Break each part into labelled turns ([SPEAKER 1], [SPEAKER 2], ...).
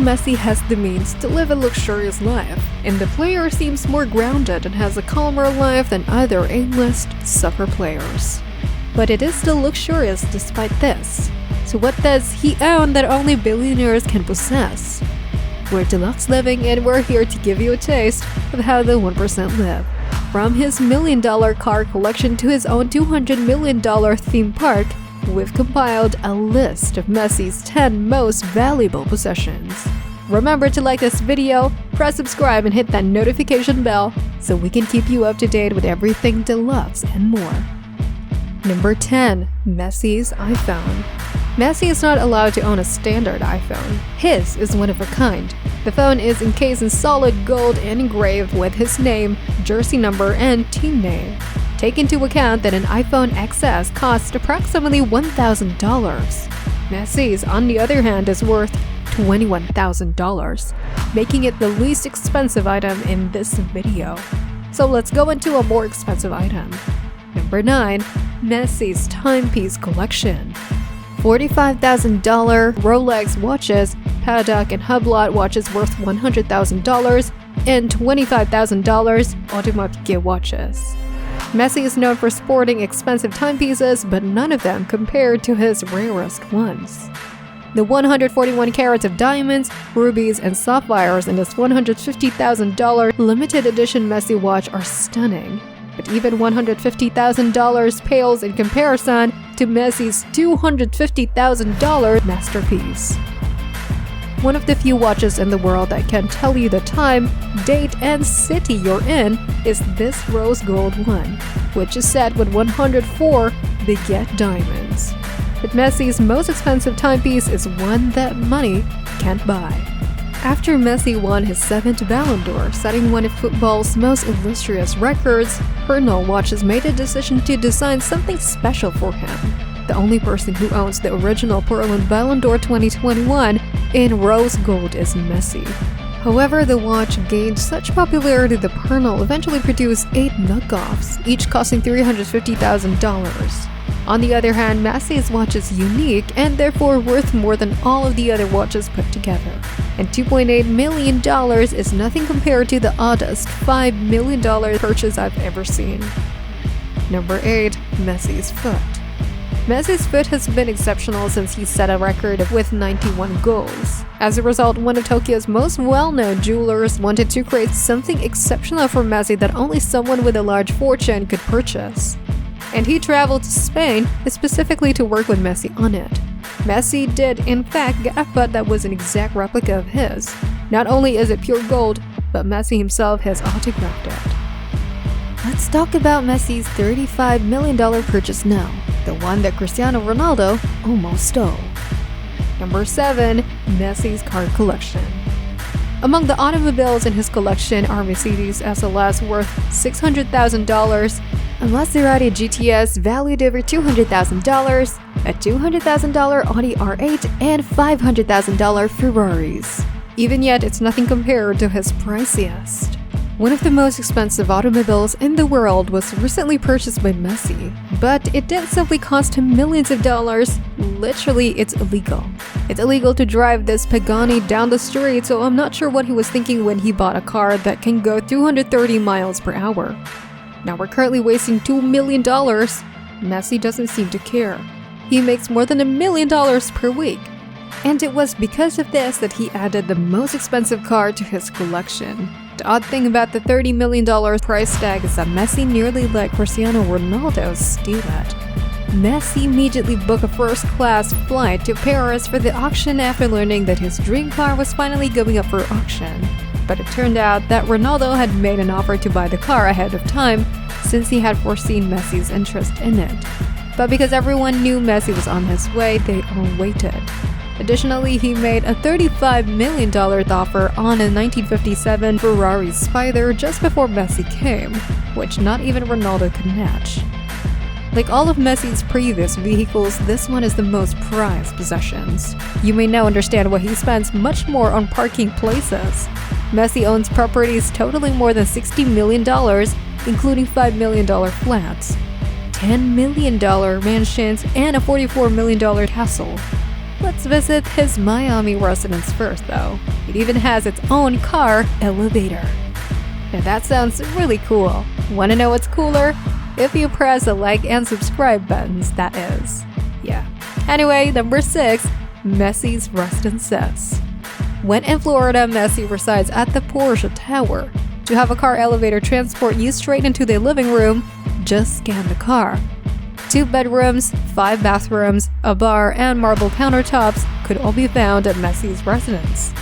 [SPEAKER 1] Messi has the means to live a luxurious life, and the player seems more grounded and has a calmer life than other A-list soccer players. But it is still luxurious despite this. So what does he own that only billionaires can possess? We're Deluxe Living, and we're here to give you a taste of how the 1% live. From his $1 million car collection to his own $200 million theme park, we've compiled a list of Messi's 10 most valuable possessions. Remember to like this video, press subscribe, and hit that notification bell so we can keep you up to date with everything deluxe and more. Number 10. Messi's iPhone. Messi is not allowed to own a standard iPhone. His is one of a kind. The phone is encased in solid gold and engraved with his name, jersey number, and team name. Take into account that an iPhone XS costs approximately $1,000. Messi's, on the other hand, is worth $21,000, making it the least expensive item in this video. So let's go into a more expensive item. Number 9. Messi's timepiece collection. $45,000 Rolex watches, Paddock and Hublot watches worth $100,000, and $25,000 Audemars watches. Messi is known for sporting expensive timepieces, but none of them compared to his rarest ones. The 141 carats of diamonds, rubies, and sapphires in this $150,000 limited edition Messi watch are stunning. But even $150,000 pales in comparison to Messi's $250,000 masterpiece. One of the few watches in the world that can tell you the time, date, and city you're in is this rose gold one, which is set with 104 baguette diamonds. But Messi's most expensive timepiece is one that money can't buy. After Messi won his 7th Ballon d'Or, setting one of football's most illustrious records, Pernod Watches made a decision to design something special for him. The only person who owns the original Pernod Ballon d'Or 2021 in rose gold is Messi. However, the watch gained such popularity that Pernod eventually produced 8 knockoffs, each costing $350,000. On the other hand, Messi's watch is unique and therefore worth more than all of the other watches put together. And $2.8 million is nothing compared to the oddest $5 million purchase I've ever seen. Number 8. Messi's foot. Messi's foot has been exceptional since he set a record with 91 goals. As a result, one of Tokyo's most well-known jewelers wanted to create something exceptional for Messi that only someone with a large fortune could purchase. And he traveled to Spain specifically to work with Messi on it. Messi did, in fact, get a foot that was an exact replica of his. Not only is it pure gold, but Messi himself has autographed it. Let's talk about Messi's $35 million purchase now, the one that Cristiano Ronaldo almost stole. Number 7. Messi's car collection. Among the automobiles in his collection are Mercedes SLS worth $600,000, a Maserati GTS valued over $200,000, a $200,000 Audi R8, and $500,000 Ferraris. Even yet, it's nothing compared to his priciest. One of the most expensive automobiles in the world was recently purchased by Messi, but it didn't simply cost him millions of dollars. Literally, it's illegal. It's illegal to drive this Pagani down the street, so I'm not sure what he was thinking when he bought a car that can go 230 miles per hour. Now we're currently wasting $2 million. Messi doesn't seem to care. He makes more than $1 million per week. And it was because of this that he added the most expensive car to his collection. The odd thing about the $30 million price tag is that Messi nearly let Cristiano Ronaldo steal it. Messi immediately booked a first-class flight to Paris for the auction after learning that his dream car was finally going up for auction. But it turned out that Ronaldo had made an offer to buy the car ahead of time since he had foreseen Messi's interest in it. But because everyone knew Messi was on his way, they all waited. Additionally, he made a $35 million offer on a 1957 Ferrari Spider just before Messi came, which not even Ronaldo could match. Like all of Messi's previous vehicles, this one is the most prized possessions. You may now understand why he spends much more on parking places. Messi owns properties totaling more than $60 million, including $5 million flats, $10 million mansions, and a $44 million castle. Let's visit his Miami residence first though. It even has its own car elevator. Now that sounds really cool. Wanna know what's cooler? If you press the like and subscribe buttons, that is. Yeah. Anyway, number 6, Messi's residences. When in Florida, Messi resides at the Porsche Tower. To have a car elevator transport you straight into the living room, just scan the car. 2 bedrooms, 5 bathrooms, a bar, and marble countertops could all be found at Messi's residence.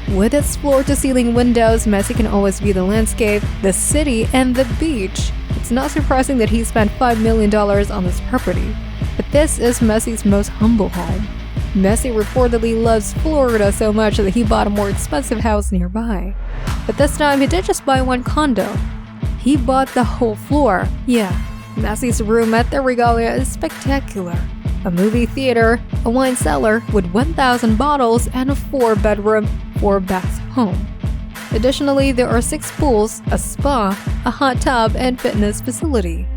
[SPEAKER 1] With its floor-to-ceiling windows, Messi can always view the landscape, the city, and the beach. It's not surprising that he spent $5 million on this property. But this is Messi's most humble home. Messi reportedly loves Florida so much that he bought a more expensive house nearby. But this time, he did just buy one condo. He bought the whole floor. Yeah. Messi's room at the Regalia is spectacular. A movie theater, a wine cellar with 1,000 bottles, and a 4-bedroom, 4-bath home. Additionally, there are 6 pools, a spa, a hot tub, and fitness facility.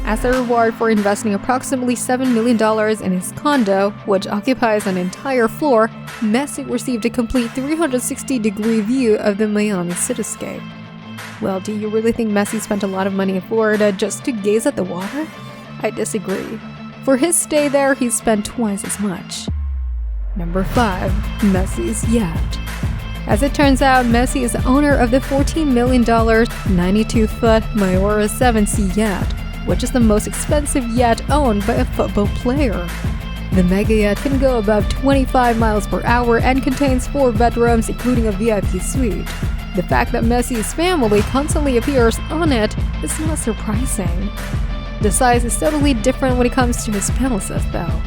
[SPEAKER 1] As a reward for investing approximately $7 million in his condo, which occupies an entire floor, Messi received a complete 360-degree view of the Miami cityscape. Well, do you really think Messi spent a lot of money in Florida just to gaze at the water? I disagree. For his stay there, he spent twice as much. Number 5. Messi's yacht. As it turns out, Messi is the owner of the $14 million 92-foot Mayora 7C yacht, which is the most expensive yacht owned by a football player. The mega yacht can go above 25 miles per hour and contains 4 bedrooms, including a VIP suite. The fact that Messi's family constantly appears on it is not surprising. The size is totally different when it comes to his palaces, though.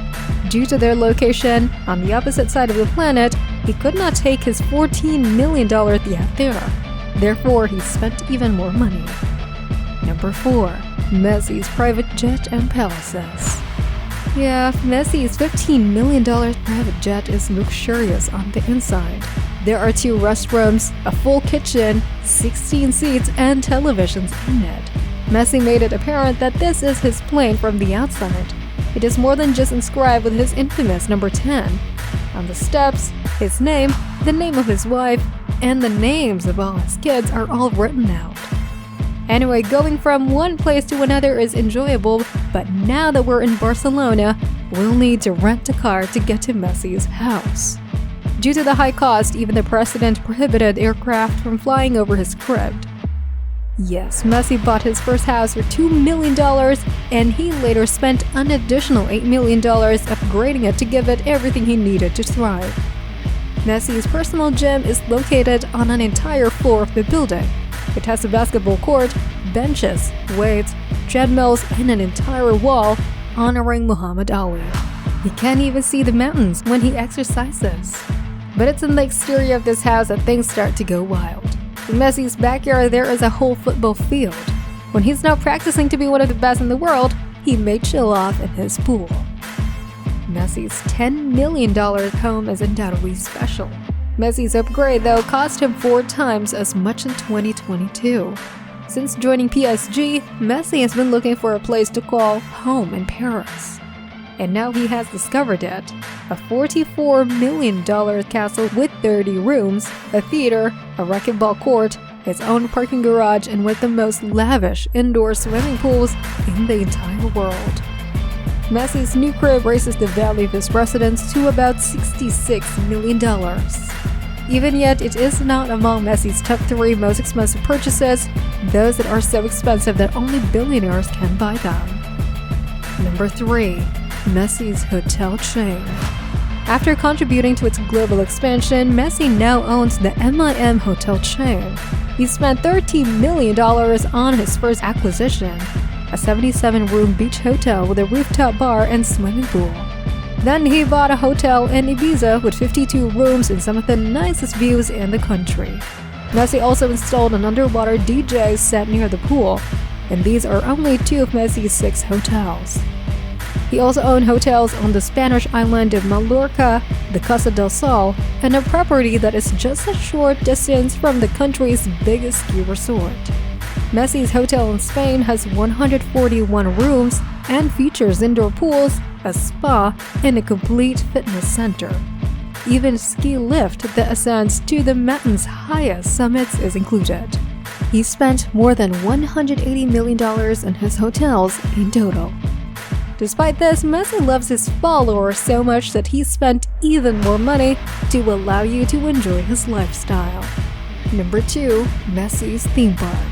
[SPEAKER 1] Due to their location on the opposite side of the planet, he could not take his $14 million yacht there. Therefore, he spent even more money. Number 4. Messi's private jet and palaces. Yeah, Messi's $15 million private jet is luxurious on the inside. There are 2 restrooms, a full kitchen, 16 seats, and televisions in it. Messi made it apparent that this is his plane from the outside. It is more than just inscribed with his infamous number 10. On the steps, his name, the name of his wife, and the names of all his kids are all written out. Anyway, going from one place to another is enjoyable, but now that we're in Barcelona, we'll need to rent a car to get to Messi's house. Due to the high cost, even the president prohibited aircraft from flying over his crib. Yes, Messi bought his first house for $2 million, and he later spent an additional $8 million upgrading it to give it everything he needed to thrive. Messi's personal gym is located on an entire floor of the building. It has a basketball court, benches, weights, treadmills, and an entire wall honoring Muhammad Ali. He can't even see the mountains when he exercises. But it's in the exterior of this house that things start to go wild. In Messi's backyard, there is a whole football field. When he's not practicing to be one of the best in the world, he may chill off in his pool. Messi's $10 million home is undoubtedly special. Messi's upgrade, though, cost him 4 times as much in 2022. Since joining PSG, Messi has been looking for a place to call home in Paris. And now he has discovered it. A $44 million castle with 30 rooms, a theater, a racquetball court, its own parking garage, and with the most lavish indoor swimming pools in the entire world. Messi's new crib raises the value of his residence to about $66 million. Even yet, it is not among Messi's top 3 most expensive purchases, those that are so expensive that only billionaires can buy them. Number 3. Messi's hotel chain. After contributing to its global expansion, Messi now owns the MIM hotel chain. He spent $13 million on his first acquisition, a 77-room beach hotel with a rooftop bar and swimming pool. Then he bought a hotel in Ibiza with 52 rooms and some of the nicest views in the country. Messi also installed an underwater DJ set near the pool, and these are only 2 of Messi's 6 hotels. He also owned hotels on the Spanish island of Mallorca, the Costa del Sol, and a property that is just a short distance from the country's biggest ski resort. Messi's hotel in Spain has 141 rooms and features indoor pools, a spa, and a complete fitness center. Even a ski lift that ascends to the mountain's highest summits is included. He spent more than $180 million in his hotels in total. Despite this, Messi loves his followers so much that he spent even more money to allow you to enjoy his lifestyle. Number 2. Messi's theme park.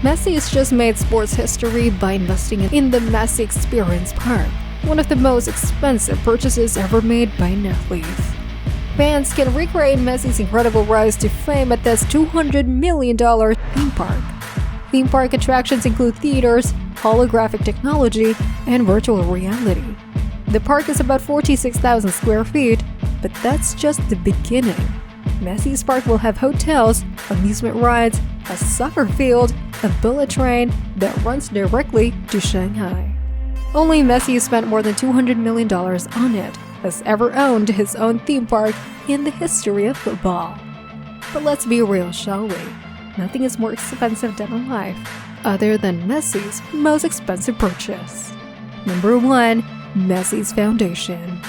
[SPEAKER 1] Messi has just made sports history by investing in the Messi Experience Park, one of the most expensive purchases ever made by an athlete. Fans can recreate Messi's incredible rise to fame at this $200 million theme park. Theme park attractions include theaters, holographic technology, and virtual reality. The park is about 46,000 square feet, but that's just the beginning. Messi's park will have hotels, amusement rides, a soccer field, a bullet train that runs directly to Shanghai. Only Messi spent more than $200 million on it, has ever owned his own theme park in the history of football. But let's be real, shall we? Nothing is more expensive than a life, other than Messi's most expensive purchase. Number 1. Messi's Foundation.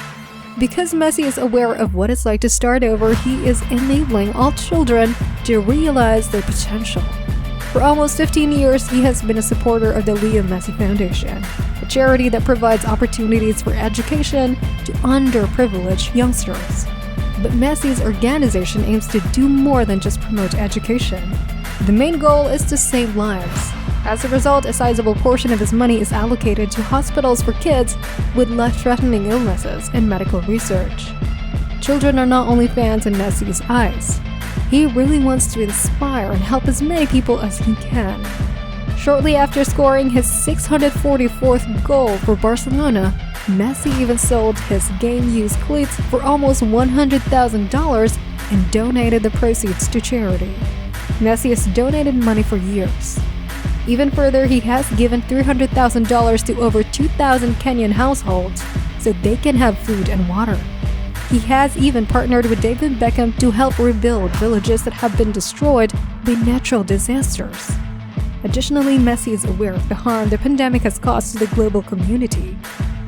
[SPEAKER 1] Because Messi is aware of what it's like to start over, he is enabling all children to realize their potential. For almost 15 years, he has been a supporter of the Lionel Messi Foundation, a charity that provides opportunities for education to underprivileged youngsters. But Messi's organization aims to do more than just promote education. The main goal is to save lives. As a result, a sizable portion of his money is allocated to hospitals for kids with life-threatening illnesses and medical research. Children are not only fans in Messi's eyes. He really wants to inspire and help as many people as he can. Shortly after scoring his 644th goal for Barcelona, Messi even sold his game-used cleats for almost $100,000 and donated the proceeds to charity. Messi has donated money for years. Even further, he has given $300,000 to over 2,000 Kenyan households so they can have food and water. He has even partnered with David Beckham to help rebuild villages that have been destroyed by natural disasters. Additionally, Messi is aware of the harm the pandemic has caused to the global community.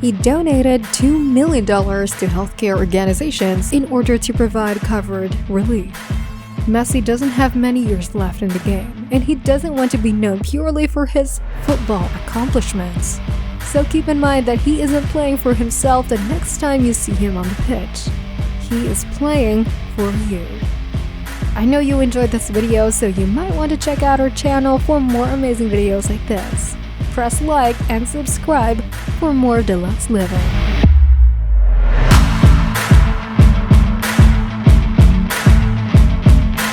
[SPEAKER 1] He donated $2 million to healthcare organizations in order to provide covered relief. Messi doesn't have many years left in the game, and he doesn't want to be known purely for his football accomplishments. So keep in mind that he isn't playing for himself the next time you see him on the pitch. He is playing for you. I know you enjoyed this video, so you might want to check out our channel for more amazing videos like this. Press like and subscribe for more deluxe living.